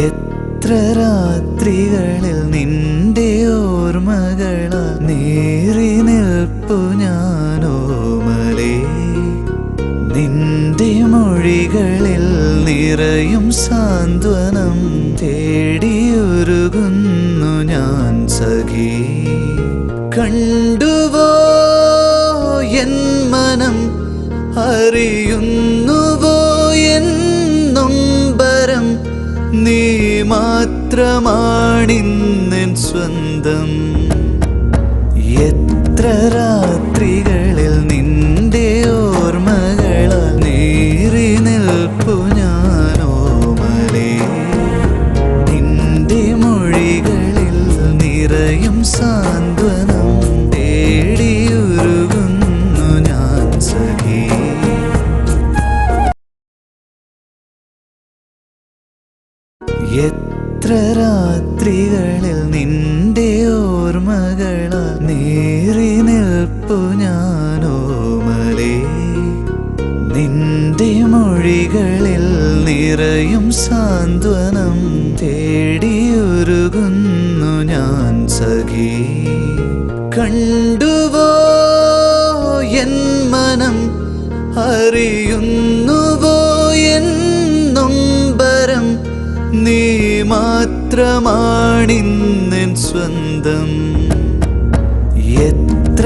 എത്ര രാത്രികളിൽ നിന്റെ ഓർമ്മകളാ നീറി നിൽപ്പു ഞാനോമലേ. നിന്റെ മൊഴികളിൽ നിറയും സാന്ത്വനം തേടിയൊരുകുന്നു ഞാൻ സഖി. കണ്ടുവോ എൻ മനം, അറിയുന്നുവോ എൻ നൊമ്പരം, നീ മാത്രമാണിന്നെൻ സ്വന്തം. എത്ര രാത്രികളിൽ നിന്റെ ഓർമ്മകളാ നീറി നിൽപ്പു ഞാനോമലേ. നിന്റെ മൊഴികളിൽ നിറയും സാന്ത്വനം തേടിയുരുകുന്നു ഞാൻ സഖി. എത്ര രാത്രികളിൽ നിന്റെ ഓർമ്മകളാ നീറി നിൽപ്പു ഞാനോമലേ. നിന്റെ മൊഴികളിൽ നിറയും സാന്ത്വനം തേടിയൊരുകുന്നു ഞാൻ സഖി. കണ്ടുവോ എൻ മനം, അറിയുന്നുവോ എൻ നൊമ്പരം, നീ മാത്രമാണിന്നെൻ സ്വന്തം. എത്ര